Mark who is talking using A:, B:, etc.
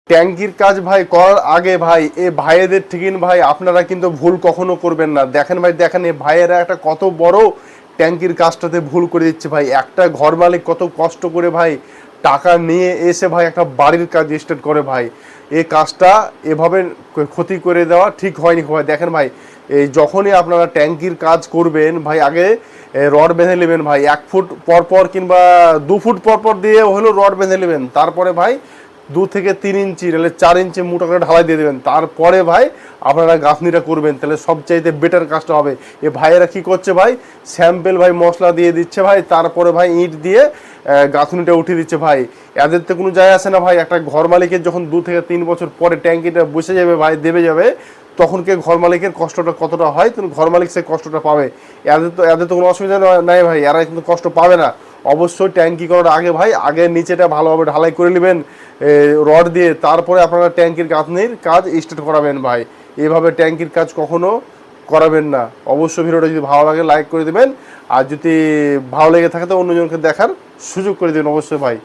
A: ট্যাঙ্কির কাজ ভাই করার আগে ভাই এই ভাইয়েদের ঠিকিন ভাই আপনারা কিন্তু ভুল কখনো করবেন না। দেখেন ভাই, দেখেন এই ভাইয়েরা একটা কত বড় ট্যাঙ্কির কাজটাতে ভুল করে দিচ্ছে ভাই। একটা ঘর মালিক কত কষ্ট করে ভাই টাকা নিয়ে এসে ভাই একটা বাড়ির কাজ স্টার্ট করে ভাই। এই কাজটা এভাবে ক্ষতি করে দেওয়া ঠিক হয়নি ভাই। দেখেন ভাই, এই যখনই আপনারা ট্যাঙ্কির কাজ করবেন ভাই, আগে রড বেঁধে নেবেন ভাই, 1 ফুট পর পর কিংবা 2 ফুট পর পর দিয়ে হলেও রড বেঁধে নেবেন। তারপরে ভাই 2 থেকে 3 ইঞ্চি নাহলে 4 ইঞ্চি মোটা করে ঢালাই দিয়ে দেবেন। তারপরে ভাই আপনারা গাঁথনিটা করবেন, তাহলে সবচাইতে বেটার কাজটা হবে। এ ভাইয়েরা কি করছে ভাই, স্যাম্পেল ভাই মশলা দিয়ে দিচ্ছে ভাই, তারপরে ভাই ইট দিয়ে গাঁথনিটা উঠিয়ে দিচ্ছে ভাই। এদের তো কোনো যায় আসে না ভাই। একটা ঘর মালিকের যখন 2 থেকে 3 বছর পরে ট্যাঙ্কিটা বসে যাবে ভাই, দেবে যাবে, তখন কে ঘর মালিকের কষ্টটা কতটা হয়, তুমি ঘর মালিক সেই কষ্টটা পাবে। এদের তো কোনো অসুবিধা নাই ভাই, এরা কিন্তু কষ্ট পাবে না। অবশ্যই ট্যাঙ্কি করার আগে ভাই, আগে নিচেটা ভালোভাবে ঢালাই করে নেবেন রড দিয়ে, তারপরে আপনারা ট্যাঙ্কির গাঁথনির কাজ স্টার্ট করাবেন ভাই। এভাবে ট্যাঙ্কির কাজ কখনো করাবেন না। অবশ্যই ভিডিওটা যদি ভালো লাগে লাইক করে দেবেন, আর যদি ভালো লেগে থাকে তো অন্যজনকে দেখার সুযোগ করে দেবেন অবশ্যই ভাই।